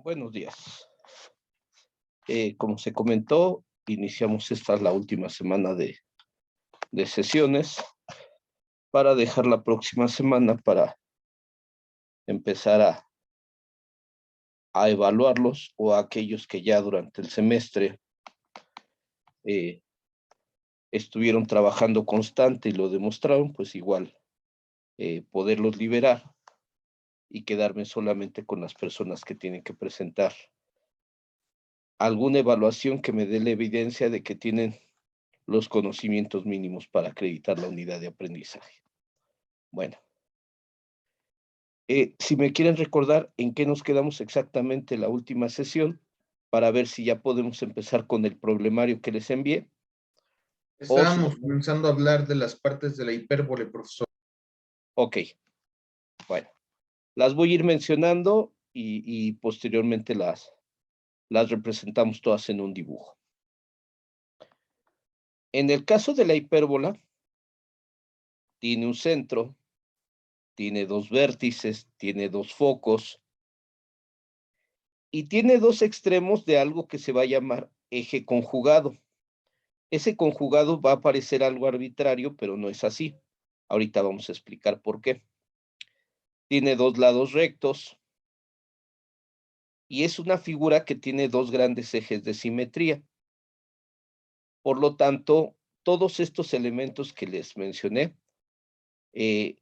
Buenos días. Como se comentó, iniciamos esta la última semana de sesiones para dejar la próxima semana para empezar a evaluarlos o a aquellos que ya durante el semestre eh, estuvieron trabajando constante y lo demostraron, pues igual poderlos liberar y quedarme solamente con las personas que tienen que presentar alguna evaluación que me dé la evidencia de que tienen los conocimientos mínimos para acreditar la unidad de aprendizaje. Bueno, si me quieren recordar en qué nos quedamos exactamente la última sesión, para ver si ya podemos empezar con el problemario que les envié, o si Estábamos comenzando a hablar de las partes de la hipérbole, profesor. ok, bueno, las voy a ir mencionando y posteriormente las representamos todas en un dibujo. En el caso de la hipérbola, tiene un centro, tiene dos vértices, tiene dos focos y tiene dos extremos de algo que se va a llamar eje conjugado. Ese conjugado va a parecer algo arbitrario, pero no es así. Ahorita vamos a explicar por qué. Tiene dos lados rectos y es una figura que tiene dos grandes ejes de simetría. Por lo tanto, todos estos elementos que les mencioné, eh,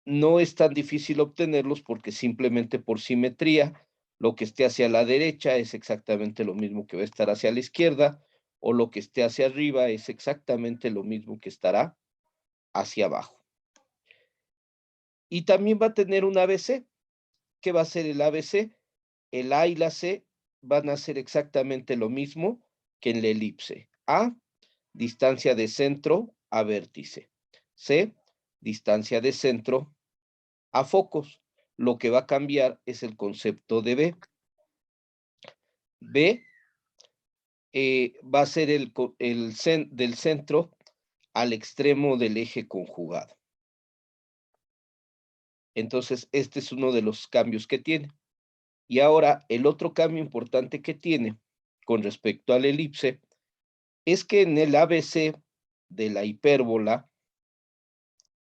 no es tan difícil obtenerlos porque simplemente por simetría, lo que esté hacia la derecha es exactamente lo mismo que va a estar hacia la izquierda, o lo que esté hacia arriba es exactamente lo mismo que estará hacia abajo. Y también va a tener un ABC. ¿Qué va a ser el ABC? El A y la C van a ser exactamente lo mismo que en la elipse. A, distancia de centro a vértice. C, distancia de centro a focos. Lo que va a cambiar es el concepto de B. B va a ser del centro al extremo del eje conjugado. Entonces, este es uno de los cambios que tiene. Y ahora, el otro cambio importante que tiene con respecto al elipse es que en el ABC de la hipérbola,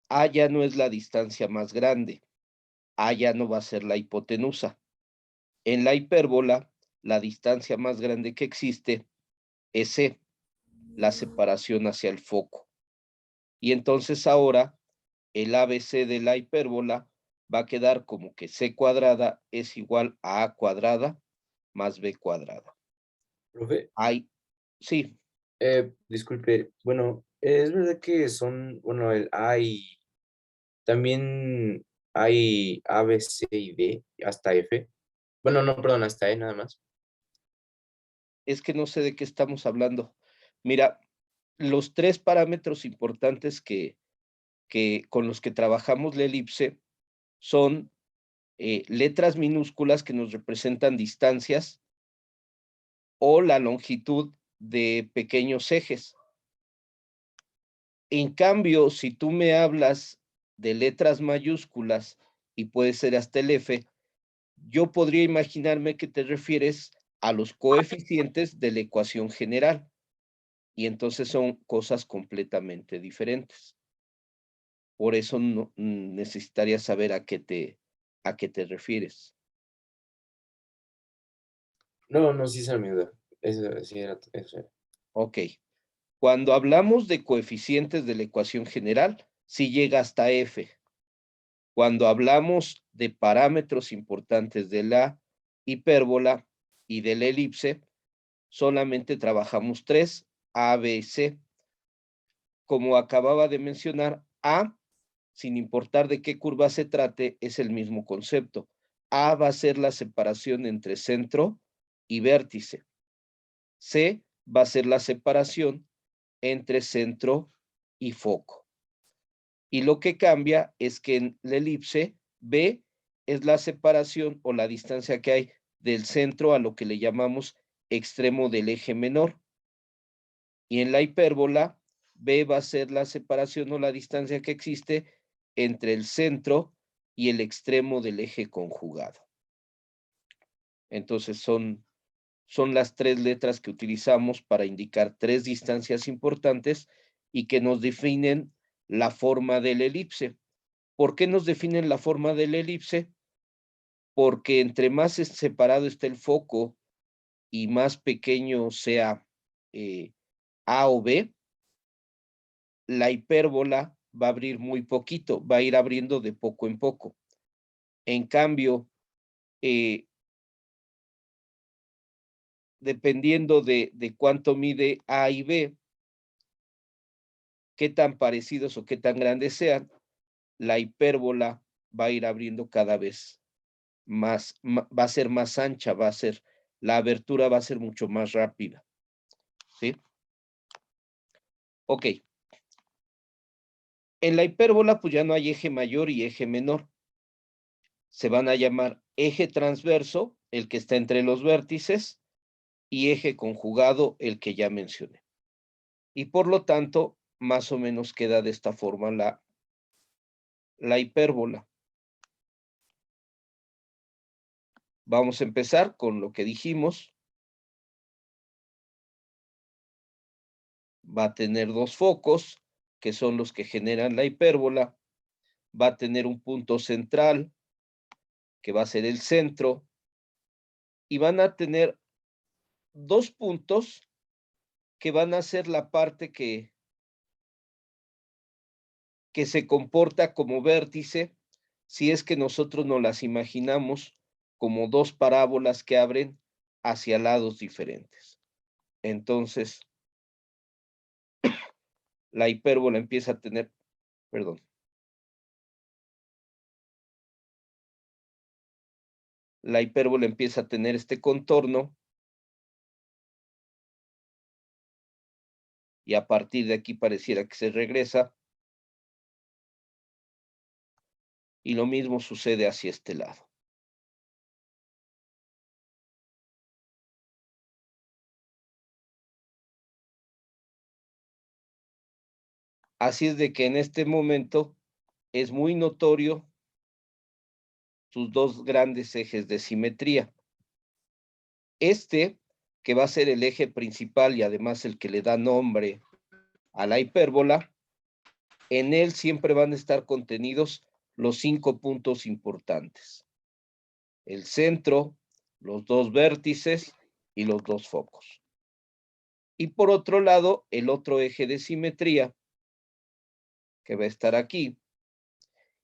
A ya no es la distancia más grande, A ya no va a ser la hipotenusa. En la hipérbola, la distancia más grande que existe es C, la separación hacia el foco. Y entonces ahora el ABC de la hipérbola va a quedar como que C cuadrada es igual a A cuadrada más B cuadrada. Profe, Hay, sí, disculpe, bueno, es verdad que son, bueno, hay, también hay A, B, C y D, hasta F. Bueno, no, perdón, hasta E nada más. es que no sé de qué estamos hablando. Mira, los tres parámetros importantes que con los que trabajamos la elipse son letras minúsculas que nos representan distancias o la longitud de pequeños ejes. En cambio, si tú me hablas de letras mayúsculas y puede ser hasta el F, yo podría imaginarme que te refieres a los coeficientes de la ecuación general y entonces son cosas completamente diferentes. Por eso necesitaría saber a qué te refieres. No, no, sí se me olvidó. Eso sí era, eso era. Ok. Cuando hablamos de coeficientes de la ecuación general, sí llega hasta F. Cuando hablamos de parámetros importantes de la hipérbola y de la elipse, solamente trabajamos tres, A, B, C. Como acababa de mencionar, A, sin importar de qué curva se trate, es el mismo concepto. A va a ser la separación entre centro y vértice. C va a ser la separación entre centro y foco. Y lo que cambia es que en la elipse, B es la separación o la distancia que hay del centro a lo que le llamamos extremo del eje menor. Y en la hipérbola, B va a ser la separación o la distancia que existe entre el centro y el extremo del eje conjugado. Entonces son las 3 letras que utilizamos para indicar 3 distancias importantes y que nos definen la forma del elipse. ¿Por qué nos definen la forma del elipse? Porque entre más separado esté el foco y más pequeño sea A o B, la hipérbola va a abrir muy poquito, va a ir abriendo de poco en poco. En cambio, dependiendo de cuánto mide A y B, qué tan parecidos o qué tan grandes sean, la hipérbola va a ir abriendo cada vez más, va a ser más ancha, la abertura va a ser mucho más rápida, ¿sí? Ok. En la hipérbola, pues ya no hay eje mayor y eje menor. Se van a llamar eje transverso, el que está entre los vértices, y eje conjugado, el que ya mencioné. Y por lo tanto, más o menos queda de esta forma la hipérbola. Vamos a empezar con lo que dijimos. Va a tener 2 focos, que son los que generan la hipérbola. Va a tener un punto central, que va a ser el centro, y van a tener 2 puntos que van a ser la parte que se comporta como vértice, si es que nosotros nos las imaginamos como 2 parábolas que abren hacia lados diferentes. Entonces, la hipérbola empieza a tener, perdón. La hipérbola empieza a tener este contorno. Y a partir de aquí pareciera que se regresa. Y lo mismo sucede hacia este lado. Así es de que en este momento es muy notorio sus 2 grandes ejes de simetría. Este, que va a ser el eje principal y además el que le da nombre a la hipérbola, en él siempre van a estar contenidos los 5 puntos importantes: el centro, los 2 vértices y los 2 focos. Y por otro lado, el otro eje de simetría, que va a estar aquí,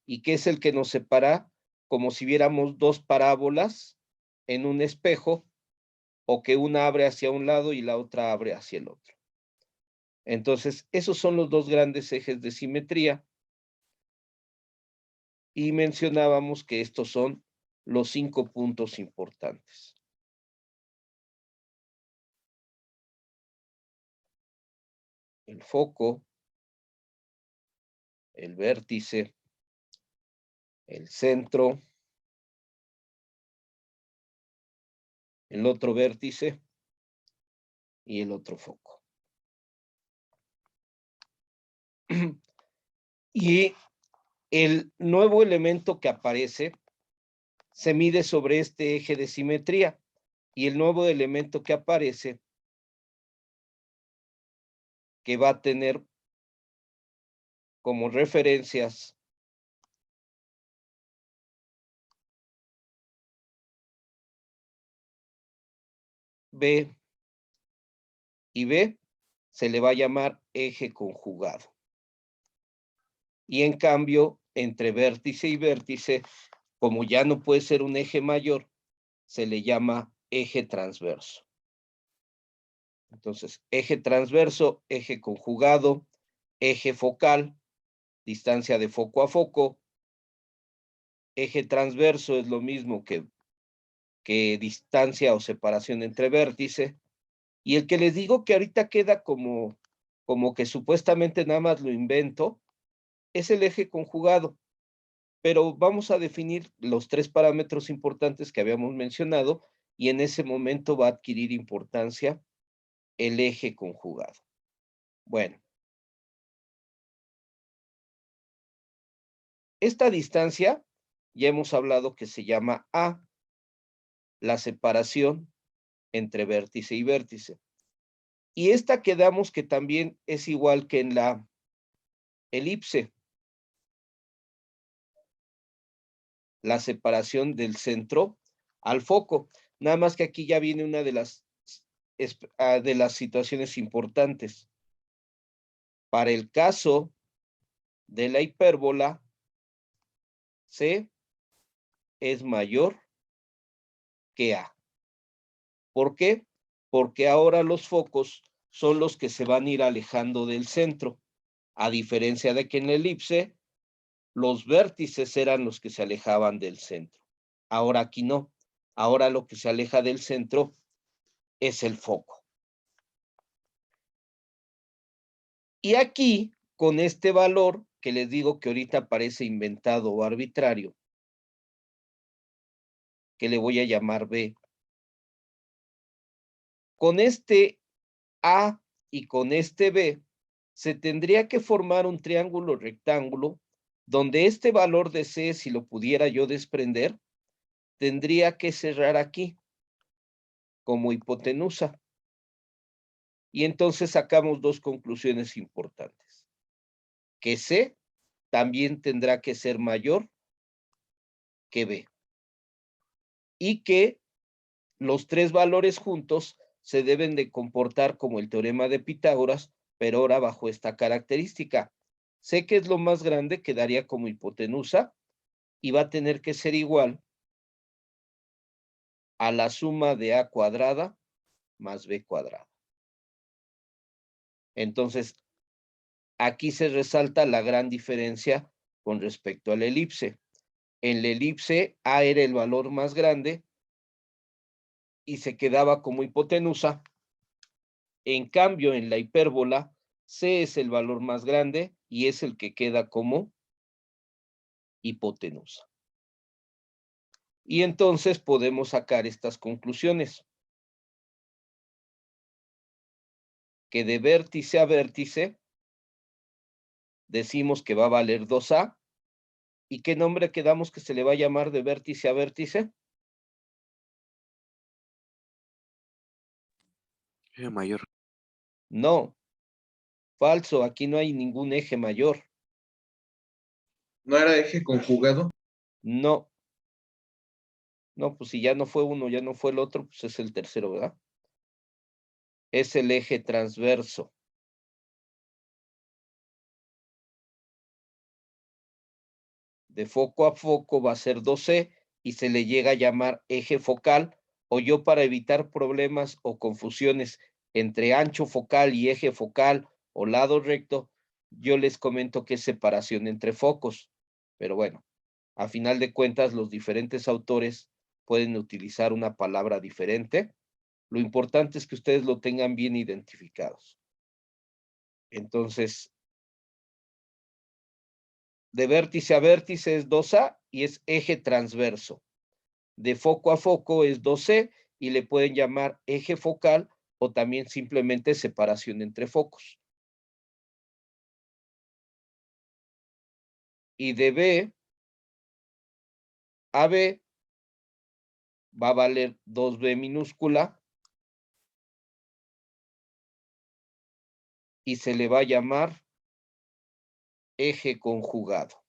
y que es el que nos separa como si viéramos 2 parábolas en un espejo, o que una abre hacia un lado y la otra abre hacia el otro. Entonces, esos son los 2 grandes ejes de simetría. Y mencionábamos que estos son los 5 puntos importantes. El foco, el vértice, el centro, el otro vértice y el otro foco. Y el nuevo elemento que aparece se mide sobre este eje de simetría, y el nuevo elemento que aparece, que va a tener como referencias B y B, se le va a llamar eje conjugado. Y en cambio, entre vértice y vértice, como ya no puede ser un eje mayor, se le llama eje transverso. Entonces, eje transverso, eje conjugado, eje focal, distancia de foco a foco. Eje transverso es lo mismo que distancia o separación entre vértice. Y el que les digo que ahorita queda como que supuestamente nada más lo invento, es el eje conjugado. Pero vamos a definir los 3 parámetros importantes que habíamos mencionado, y en ese momento va a adquirir importancia el eje conjugado. Bueno. Esta distancia ya hemos hablado que se llama A. la separación entre vértice y vértice. Y esta quedamos que también es igual que en la elipse. La separación del centro al foco. Nada más que aquí ya viene una de las situaciones importantes. Para el caso de la hipérbola, C es mayor que A. ¿Por qué? Porque ahora los focos son los que se van a ir alejando del centro, a diferencia de que en la elipse los vértices eran los que se alejaban del centro. Ahora aquí no. Ahora lo que se aleja del centro es el foco. Y aquí, con este valor, que les digo que ahorita parece inventado o arbitrario, que le voy a llamar B, con este A y con este B, se tendría que formar un triángulo rectángulo donde este valor de C, si lo pudiera yo desprender, tendría que cerrar aquí como hipotenusa. Y entonces sacamos dos conclusiones importantes. Que C también tendrá que ser mayor que B. Y que los tres valores juntos se deben de comportar como el teorema de Pitágoras, pero ahora bajo esta característica. C, que es lo más grande, quedaría como hipotenusa y va a tener que ser igual a la suma de A cuadrada más B cuadrada. Entonces, aquí se resalta la gran diferencia con respecto a la elipse. En la elipse, A era el valor más grande y se quedaba como hipotenusa. En cambio, en la hipérbola, C es el valor más grande y es el que queda como hipotenusa. Y entonces podemos sacar estas conclusiones. Que de vértice a vértice, decimos que va a valer 2A. ¿Y qué nombre quedamos que se le va a llamar de vértice a vértice? Eje mayor. No, falso, aquí no hay ningún eje mayor. ¿No era eje conjugado? No, no, pues si ya no fue uno, ya no fue el otro, pues es el tercero, ¿verdad? Es el eje transverso. De foco a foco va a ser 2C y se le llega a llamar eje focal, o yo para evitar problemas o confusiones entre ancho focal y eje focal o lado recto, yo les comento que es separación entre focos. Pero bueno, a final de cuentas los diferentes autores pueden utilizar una palabra diferente. Lo importante es que ustedes lo tengan bien identificados. Entonces, de vértice a vértice es 2A y es eje transverso. De foco a foco es 2C y le pueden llamar eje focal o también simplemente separación entre focos. Y de B a B va a valer 2B minúscula y se le va a llamar eje conjugado.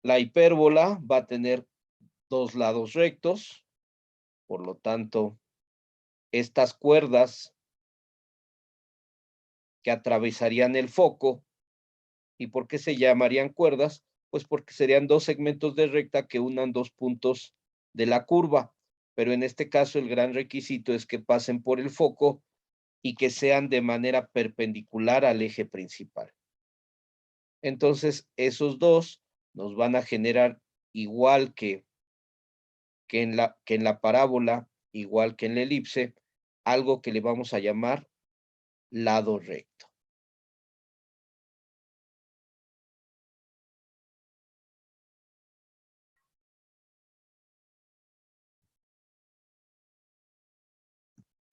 La hipérbola va a tener dos lados rectos, por lo tanto, estas cuerdas que atravesarían el foco, ¿y por qué se llamarían cuerdas? Pues porque serían dos segmentos de recta que unan dos puntos de la curva, pero en este caso el gran requisito es que pasen por el foco y que sean de manera perpendicular al eje principal. Entonces, esos dos nos van a generar igual que en la parábola, igual que en la elipse, algo que le vamos a llamar lado recto.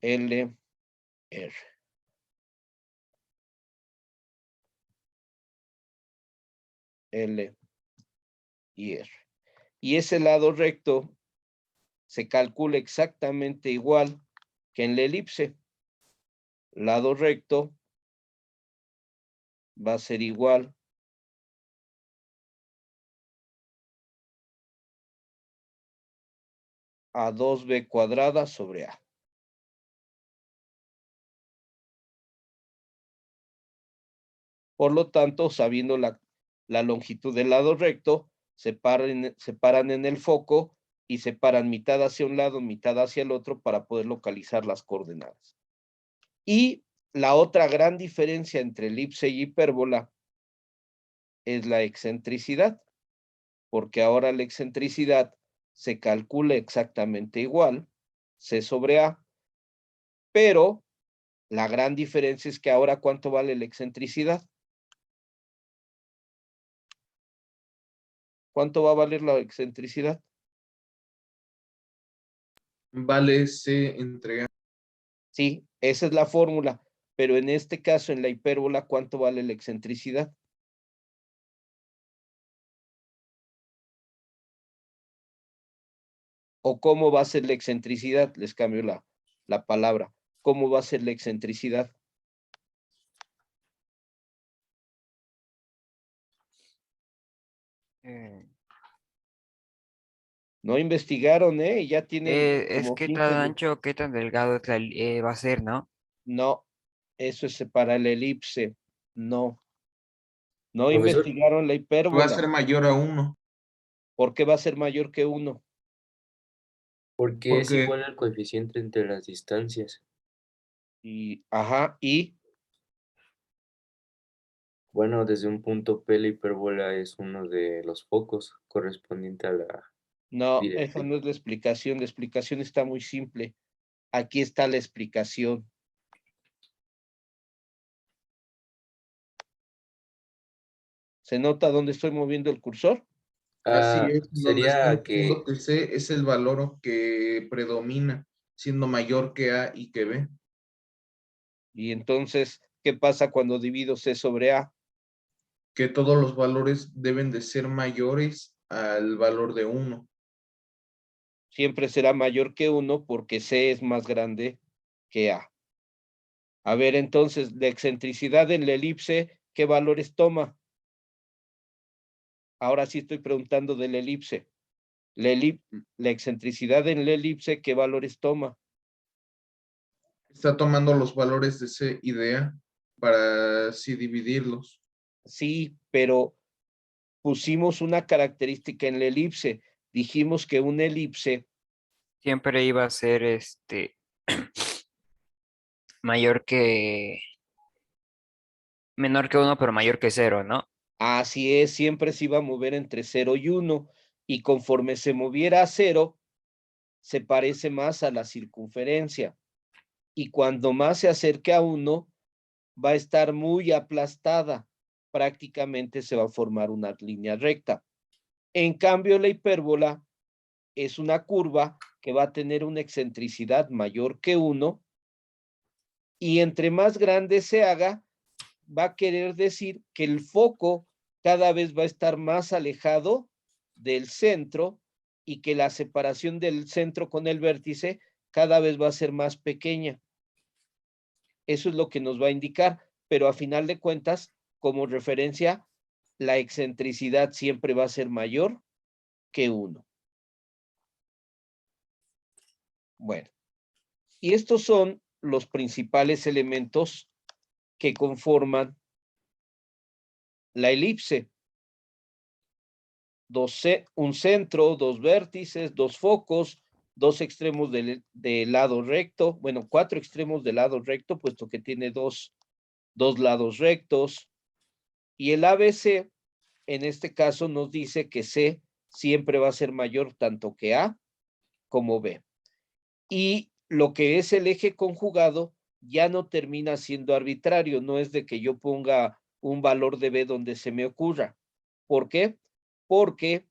L, R. L, y R. Y ese lado recto se calcula exactamente igual que en la elipse. Lado recto va a ser igual a 2b cuadrada sobre A. Por lo tanto, sabiendo la longitud del lado recto, separan en el foco y separan mitad hacia un lado, mitad hacia el otro para poder localizar las coordenadas. Y la otra gran diferencia entre elipse y hipérbola es la excentricidad, porque ahora la excentricidad se calcula exactamente igual, C sobre A, pero la gran diferencia es que ahora ¿cuánto vale la excentricidad? ¿Cuánto va a valer la excentricidad? Vale C entre A. Sí, esa es la fórmula, pero en este caso, en la hipérbola, ¿cuánto vale la excentricidad? ¿O cómo va a ser la excentricidad? Les cambio la palabra. ¿Cómo va a ser la excentricidad? Eh, No investigaron, ¿eh? Ya tienen es como qué tan 15 ancho o qué tan delgado es va a ser, ¿no? No, eso es para la elipse. No, no Profesor, investigaron la Va a hipérbola. ser mayor a 1. ¿Por qué va a ser mayor que 1? porque es Porque igual al coeficiente entre las distancias. Y, ajá, y Bueno, desde un punto P la hipérbola es uno de los focos correspondiente a la no, esa directriz. no es la explicación está muy simple. Aquí está la explicación. ¿Se nota dónde estoy moviendo el cursor? así Ah, es, donde están sería diciendo que, que C es el valor que predomina, siendo mayor que A y que B. Y entonces, ¿qué pasa cuando divido C sobre A? Que todos los valores deben de ser mayores al valor de 1. Siempre será mayor que 1 porque C es más grande que A. A ver, entonces, la excentricidad en la elipse, ¿qué valores toma? Ahora sí estoy preguntando de la elipse. La excentricidad en la elipse, ¿qué valores toma? Está tomando los valores de C y de A para así dividirlos. Sí, pero pusimos una característica en la elipse. Dijimos que una elipse, Siempre iba a ser mayor que, menor que uno, pero mayor que cero, ¿no? así es, siempre se iba a mover entre 0 y 1, y conforme se moviera a 0, se parece más a la circunferencia. Y cuando más se acerque a 1, va a estar muy aplastada. Prácticamente se va a formar una línea recta. En cambio, la hipérbola es una curva que va a tener una excentricidad mayor que 1, y entre más grande se haga, va a querer decir que el foco cada vez va a estar más alejado del centro y que la separación del centro con el vértice cada vez va a ser más pequeña. Eso es lo que nos va a indicar, pero a final de cuentas, como referencia, la excentricidad siempre va a ser mayor que 1. Bueno, y estos son los principales elementos que conforman la elipse. Un centro, dos vértices, dos focos, dos extremos del lado recto, bueno, 4 extremos del lado recto, puesto que tiene dos lados rectos, y el ABC, en este caso, nos dice que C siempre va a ser mayor tanto que A como B. Y lo que es el eje conjugado ya no termina siendo arbitrario, no es de que yo ponga un valor de B donde se me ocurra. ¿Por qué? Porque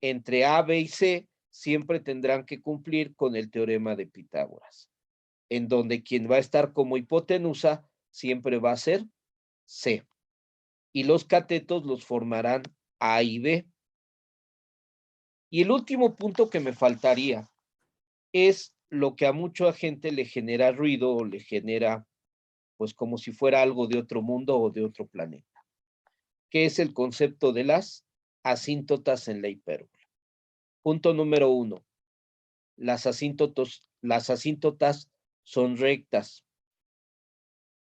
entre A, B y C siempre tendrán que cumplir con el teorema de Pitágoras, en donde quien va a estar como hipotenusa siempre va a ser C. Y los catetos los formarán A y B. Y el último punto que me faltaría es lo que a mucha gente le genera ruido o le genera, pues como si fuera algo de otro mundo o de otro planeta, que es el concepto de las asíntotas en la hipérbola. Punto número 1. Las asíntotas son rectas.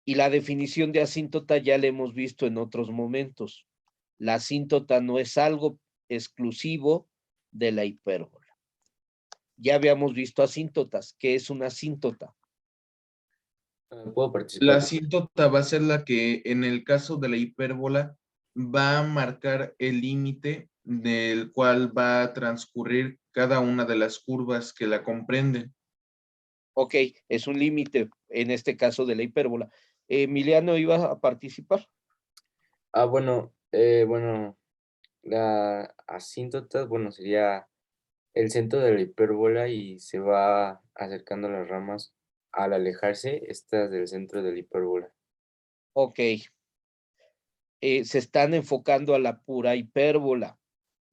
Y la definición de asíntota ya la hemos visto en otros momentos. La asíntota no es algo exclusivo de la hipérbola. Ya habíamos visto asíntotas. ¿Qué es una asíntota? ¿Puedo La participar? asíntota va a ser la que en el caso de la hipérbola va a marcar el límite del cual va a transcurrir cada una de las curvas que la comprenden. Ok, es un límite, en este caso de la hipérbola. Emiliano iba a participar. Bueno, la asíntota, bueno, sería el centro de la hipérbola y se va acercando las ramas al alejarse, estas del centro de la hipérbola. Ok. Se están enfocando a la pura hipérbola.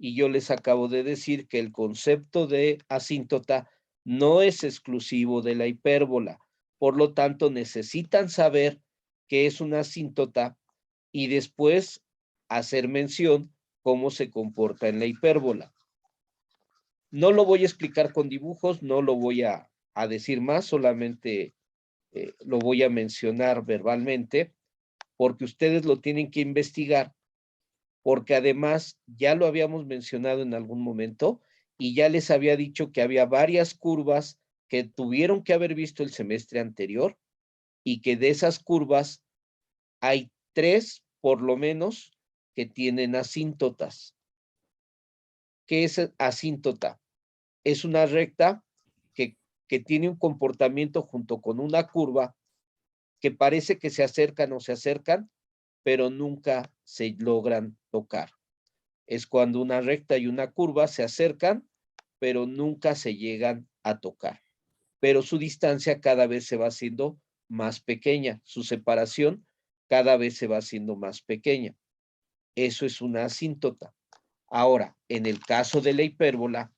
Y yo les acabo de decir que el concepto de asíntota no es exclusivo de la hipérbola. Por lo tanto, necesitan saber qué es una asíntota y después hacer mención cómo se comporta en la hipérbola. No lo voy a explicar con dibujos, no lo voy a decir más, solamente lo voy a mencionar verbalmente, porque ustedes lo tienen que investigar, porque además ya lo habíamos mencionado en algún momento y ya les había dicho que había varias curvas que tuvieron que haber visto el semestre anterior y que de esas curvas hay 3 por lo menos que tienen asíntotas. ¿Qué es asíntota? Es una recta que tiene un comportamiento junto con una curva que parece que se acercan o se acercan, pero nunca se logran tocar. Es cuando una recta y una curva se acercan, pero nunca se llegan a tocar. Pero su distancia cada vez se va haciendo más pequeña, su separación cada vez se va haciendo más pequeña. Eso es una asíntota. Ahora, en el caso de la hipérbola,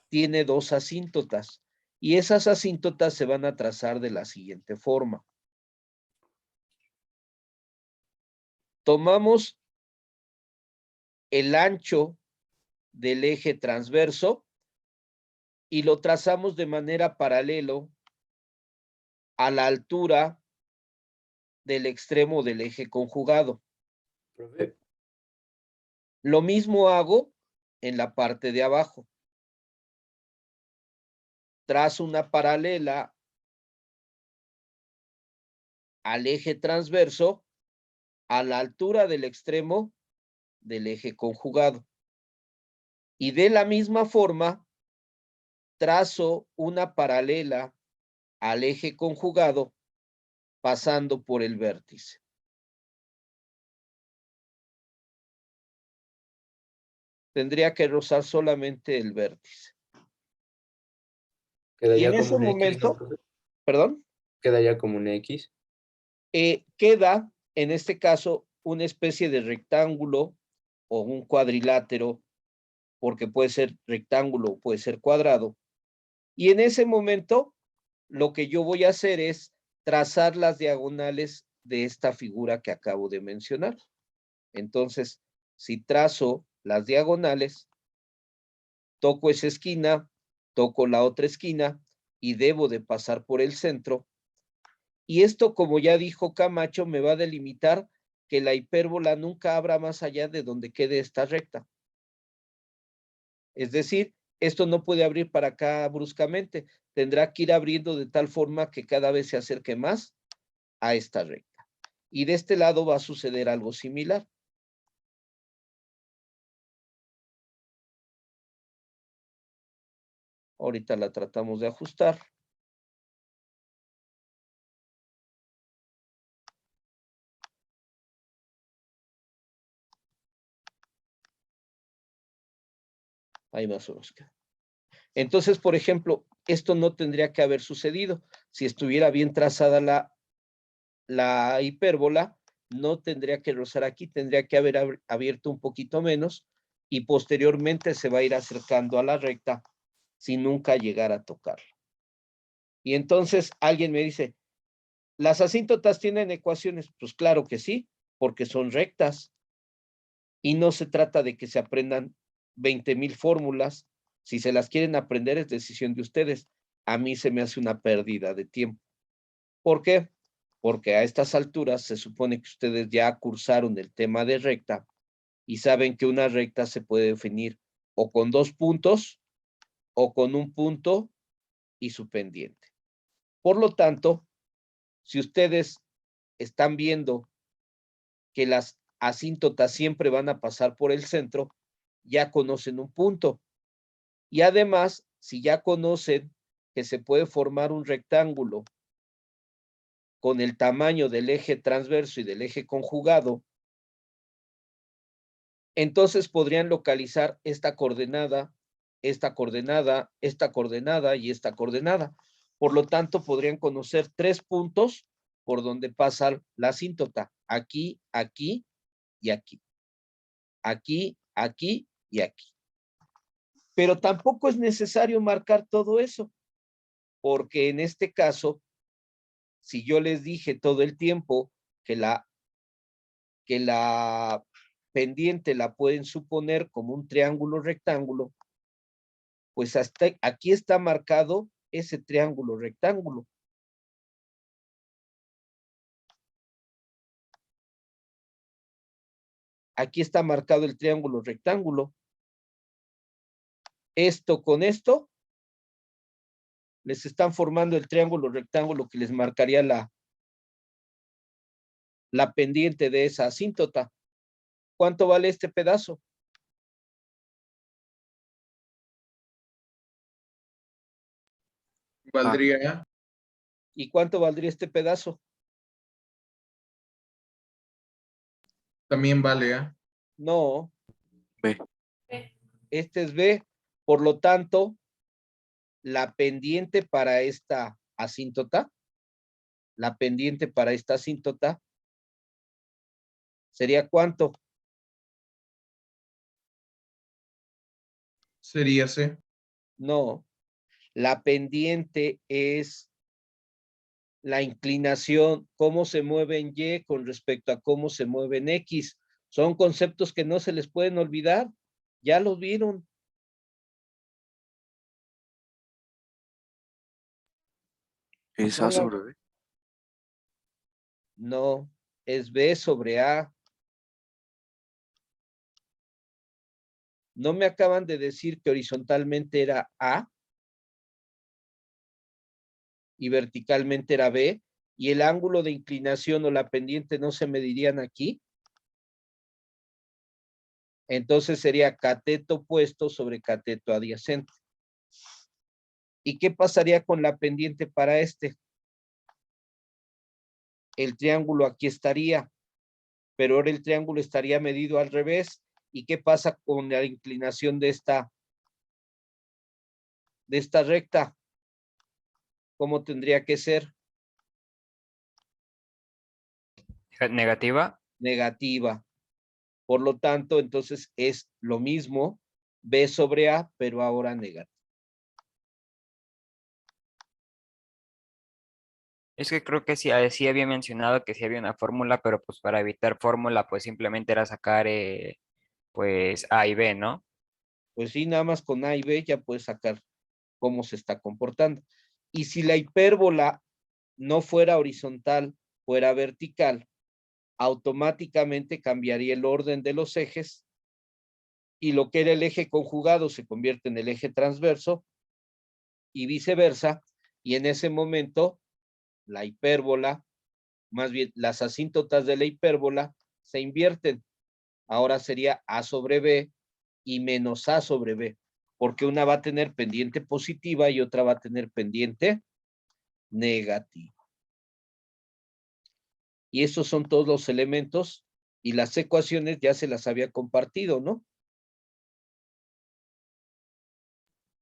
tiene 2 asíntotas y esas asíntotas se van a trazar de la siguiente forma. Tomamos el ancho del eje transverso y lo trazamos de manera paralelo a la altura del extremo del eje conjugado. Profe, Lo mismo hago en la parte de abajo. Trazo una paralela al eje transverso a la altura del extremo del eje conjugado. Y de la misma forma, trazo una paralela al eje conjugado pasando por el vértice. Tendría que rozar solamente el vértice. Y quedaría en como ese un X, ¿no, momento, profe? perdón, Quedaría como un X. queda en este caso una especie de rectángulo o un cuadrilátero, porque puede ser rectángulo o puede ser cuadrado. Y en ese momento, lo que yo voy a hacer es trazar las diagonales de esta figura que acabo de mencionar. Entonces, si trazo las diagonales, toco esa esquina, toco la otra esquina y debo de pasar por el centro. Y esto, como ya dijo Camacho, me va a delimitar que la hipérbola nunca abra más allá de donde quede esta recta. Es decir, esto no puede abrir para acá bruscamente, tendrá que ir abriendo de tal forma que cada vez se acerque más a esta recta. Y de este lado va a suceder algo similar. Ahorita la tratamos de ajustar. Ahí más o menos queda. Entonces, por ejemplo, esto no tendría que haber sucedido. Si estuviera bien trazada la hipérbola, no tendría que rozar aquí, tendría que haber abierto un poquito menos y posteriormente se va a ir acercando a la recta sin nunca llegar a tocarla. Y entonces alguien me dice, ¿las asíntotas tienen ecuaciones? Pues claro que sí, porque son rectas. Y no se trata de que se aprendan 20,000 fórmulas. Si se las quieren aprender es decisión de ustedes. A mí se me hace una pérdida de tiempo. ¿Por qué? Porque a estas alturas se supone que ustedes ya cursaron el tema de recta y saben que una recta se puede definir o con 2 puntos o con un punto y su pendiente. Por lo tanto, si ustedes están viendo que las asíntotas siempre van a pasar por el centro, ya conocen un punto. Y además, si ya conocen que se puede formar un rectángulo con el tamaño del eje transverso y del eje conjugado, entonces podrían localizar esta coordenada, esta coordenada, esta coordenada y esta coordenada. Por lo tanto, podrían conocer 3 puntos por donde pasa la asíntota. Aquí, aquí y aquí. Aquí, aquí y aquí. Pero tampoco es necesario marcar todo eso, porque en este caso, si yo les dije todo el tiempo que la pendiente la pueden suponer como un triángulo rectángulo, pues hasta aquí está marcado ese triángulo rectángulo. Aquí está marcado el triángulo rectángulo. Esto con esto les están formando el triángulo rectángulo que les marcaría la pendiente de esa asíntota. ¿Cuánto vale este pedazo? Valdría, ¿Y cuánto valdría este pedazo? también vale A. No, B. este es B. Por lo tanto, la pendiente para esta asíntota, ¿sería cuánto? Sería C. No, la pendiente es la inclinación, cómo se mueve en Y con respecto a cómo se mueve en X. Son conceptos que no se les pueden olvidar. Ya los vieron. Es A sobre B. No, es B sobre A. ¿No me acaban de decir que horizontalmente era A y verticalmente era B? ¿Y el ángulo de inclinación o la pendiente no se medirían aquí? Entonces sería cateto opuesto sobre cateto adyacente. ¿Y qué pasaría con la pendiente para este? El triángulo aquí estaría, pero ahora el triángulo estaría medido al revés. ¿Y qué pasa con la inclinación de esta recta? ¿Cómo tendría que ser? Negativa. Negativa. Por lo tanto, entonces es lo mismo B sobre A, pero ahora negativo. Es que creo que sí, sí había mencionado que sí había una fórmula, pero pues para evitar fórmula, pues simplemente era sacar pues A y B, ¿no? Pues sí, nada más con A y B ya puedes sacar cómo se está comportando. Y si la hipérbola no fuera horizontal, fuera vertical, automáticamente cambiaría el orden de los ejes y lo que era el eje conjugado se convierte en el eje transverso y viceversa, y en ese momento la hipérbola, más bien las asíntotas de la hipérbola, se invierten. Ahora sería A sobre B y menos A sobre B, porque una va a tener pendiente positiva y otra va a tener pendiente negativa. Y esos son todos los elementos y las ecuaciones ya se las había compartido, ¿no?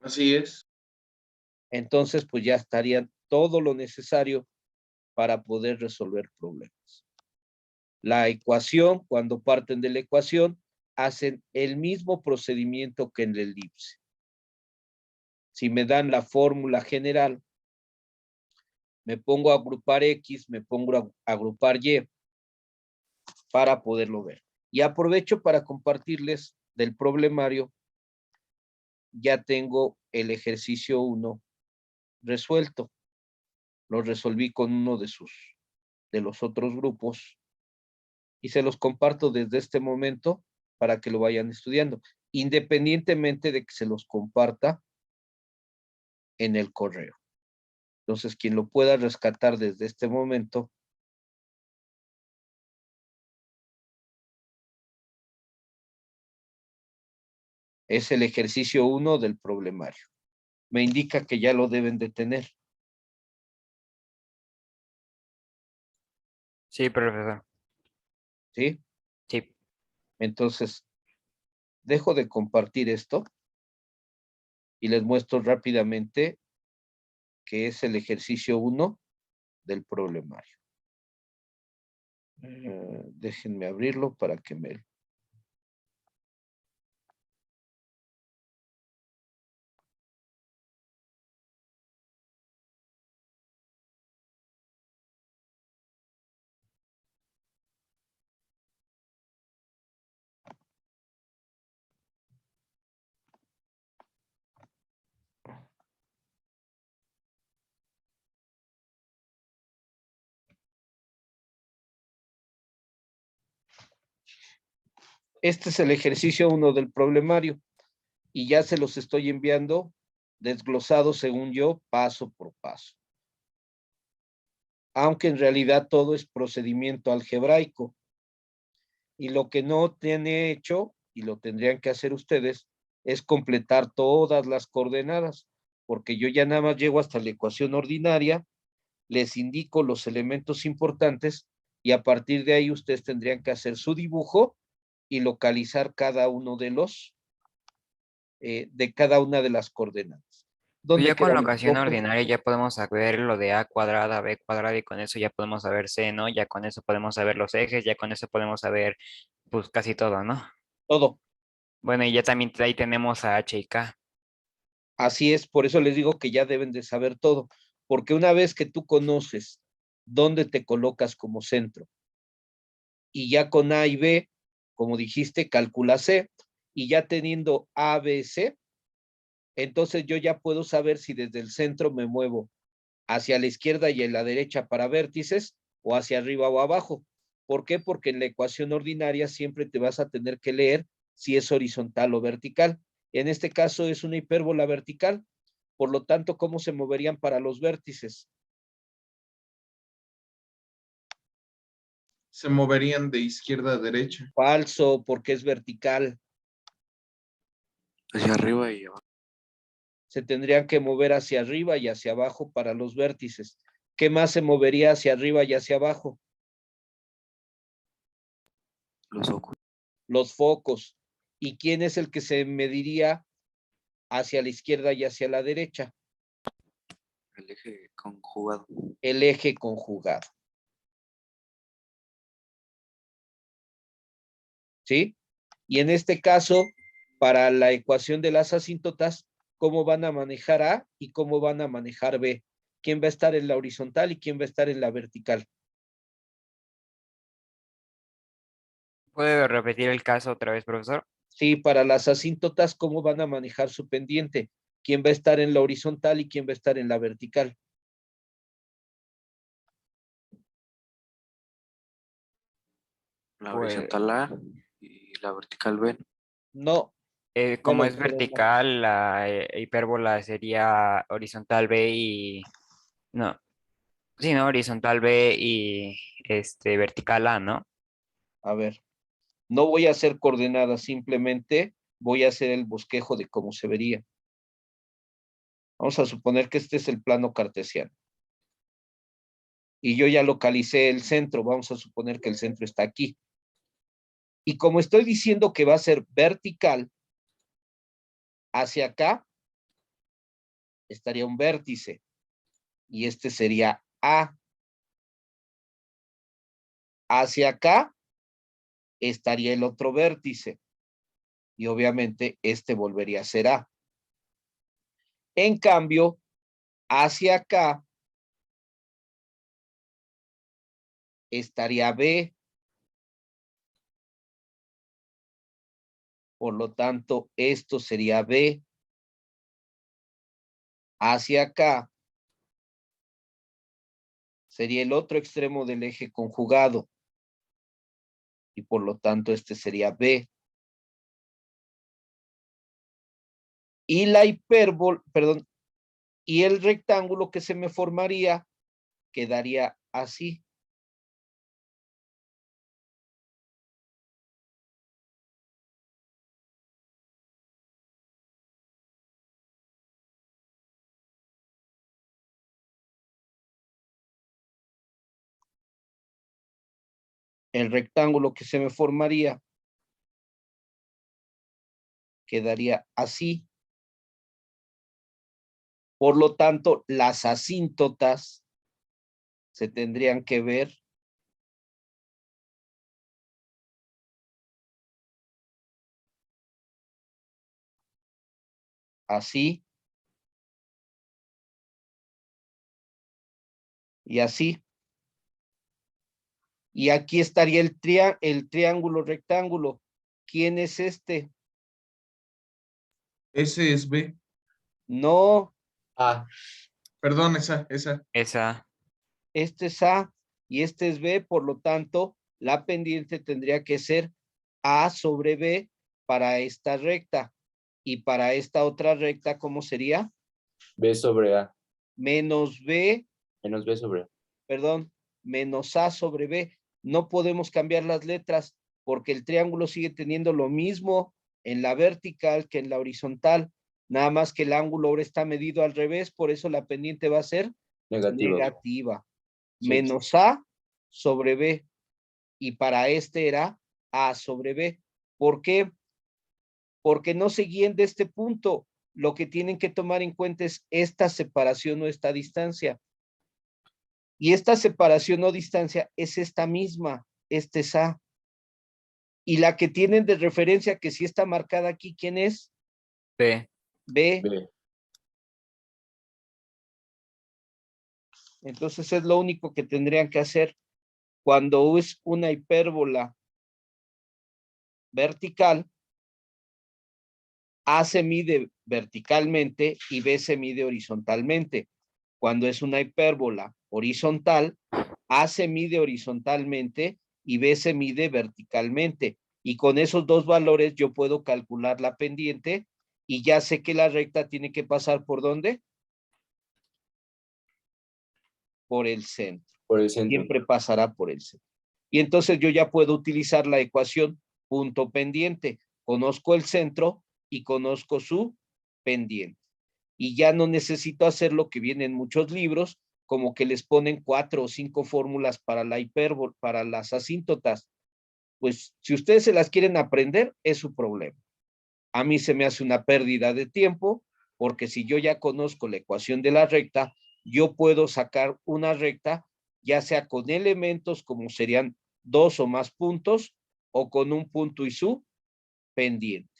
Así es. Entonces, pues ya estarían todo lo necesario para poder resolver problemas. La ecuación, cuando parten de la ecuación, hacen el mismo procedimiento que en la elipse. Si me dan la fórmula general, me pongo a agrupar X, me pongo a agrupar Y para poderlo ver. Y aprovecho para compartirles del problemario. Ya tengo el ejercicio 1 resuelto. Lo resolví con uno de los otros grupos y se los comparto desde este momento para que lo vayan estudiando, independientemente de que se los comparta en el correo. Entonces, quien lo pueda rescatar desde este momento, es el ejercicio 1 del problemario. Me indica que ya lo deben de tener. Sí, profesor. ¿Sí? Sí. Entonces, dejo de compartir esto y les muestro rápidamente que es el ejercicio 1 del problemario. Déjenme abrirlo para que me... Este es el ejercicio 1 del problemario y ya se los estoy enviando desglosado según yo, paso por paso. Aunque en realidad todo es procedimiento algebraico. Y lo que no tiene hecho, y lo tendrían que hacer ustedes, es completar todas las coordenadas, porque yo ya nada más llego hasta la ecuación ordinaria, les indico los elementos importantes y a partir de ahí ustedes tendrían que hacer su dibujo y localizar cada uno de cada una de las coordenadas. Pues ¿Dónde ya con quedan la los ocasión focos? ordinaria ya podemos saber lo de a cuadrada, b cuadrada y con eso ya podemos saber c, ¿no? Ya con eso podemos saber los ejes, ya con eso podemos saber pues casi todo, ¿no? Todo. Bueno, y ya también ahí tenemos a h y k. Así es, por eso les digo que ya deben de saber todo, porque una vez que tú conoces dónde te colocas como centro y ya con A y B, como dijiste, calcula C, y ya teniendo A, B, C, entonces yo ya puedo saber si desde el centro me muevo hacia la izquierda y a la derecha para vértices o hacia arriba o abajo. ¿Por qué? Porque en la ecuación ordinaria siempre te vas a tener que leer si es horizontal o vertical. En este caso es una hipérbola vertical, por lo tanto, ¿cómo se moverían para los vértices? Se moverían de izquierda a derecha. Falso, porque es vertical. Hacia arriba y abajo. Se tendrían que mover hacia arriba y hacia abajo para los vértices. ¿Qué más se movería hacia arriba y hacia abajo? Los ojos. Los focos. ¿Y quién es el que se mediría hacia la izquierda y hacia la derecha? El eje conjugado. El eje conjugado. ¿Sí? Y en este caso, para la ecuación de las asíntotas, ¿cómo van a manejar A y cómo van a manejar B? ¿Quién va a estar en la horizontal y quién va a estar en la vertical? ¿Puede repetir el caso otra vez, profesor? Sí, para las asíntotas, ¿cómo van a manejar su pendiente? ¿Quién va a estar en la horizontal y quién va a estar en la vertical? La Pues horizontal A y la vertical B. No, ya como lo es dijeron mal. vertical, la hipérbola sería horizontal b y... No, sí, no, horizontal b y vertical a, ¿no? A ver, no voy a hacer coordenadas, simplemente voy a hacer el bosquejo de cómo se vería. Vamos a suponer que este es el plano cartesiano. Y yo ya localicé el centro, vamos a suponer que el centro está aquí. Y como estoy diciendo que va a ser vertical, hacia acá estaría un vértice. Y este sería A. Hacia acá estaría el otro vértice. y obviamente este volvería a ser A. En cambio, hacia acá estaría B. Por lo tanto, esto sería B. Hacia acá sería el otro extremo del eje conjugado. Y por lo tanto, este sería B. Y la hipérbola, perdón, y el rectángulo que se me formaría quedaría así. El rectángulo que se me formaría quedaría así. Por lo tanto, las asíntotas se tendrían que ver así y así. Y aquí estaría el triángulo rectángulo. ¿Quién es este? Ese es B. No, A. Perdón, esa. Esa. este es A y este es B, por lo tanto, la pendiente tendría que ser A sobre B para esta recta. Y para esta otra recta, ¿cómo sería? B sobre A. Menos B, Menos B sobre A. perdón, menos A sobre B. No podemos cambiar las letras porque el triángulo sigue teniendo lo mismo en la vertical que en la horizontal. Nada más que el ángulo ahora está medido al revés, por eso la pendiente va a ser Negativo. negativa. Sí. Menos A sobre B. Y para este era A sobre B. ¿Por qué? Porque no se guíen de este punto. Lo que tienen que tomar en cuenta es esta separación o esta distancia. Y esta separación o distancia es esta misma, este es A. Y la que tienen de referencia, que sí está marcada aquí, ¿quién es? B. B. B. Entonces es lo único que tendrían que hacer cuando es una hipérbola vertical. A se mide verticalmente y B se mide horizontalmente. Cuando es una hipérbola horizontal, A se mide horizontalmente y B se mide verticalmente. Y con esos dos valores yo puedo calcular la pendiente y ya sé que la recta tiene que pasar ¿por dónde? Por el centro. Por el centro. Siempre pasará por el centro. Y entonces yo ya puedo utilizar la ecuación punto pendiente. Conozco el centro y conozco su pendiente. Y ya no necesito hacer lo que viene en muchos libros, como que les ponen 4 o 5 fórmulas para la hipérbola, para las asíntotas. Pues si ustedes se las quieren aprender, es su problema. A mí se me hace una pérdida de tiempo, porque si yo ya conozco la ecuación de la recta, yo puedo sacar una recta, ya sea con elementos como serían 2 o más puntos, o con un punto y su pendiente.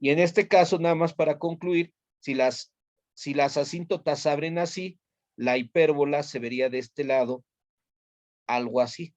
Y en este caso, nada más para concluir, si las asíntotas abren así, la hipérbola se vería de este lado algo así.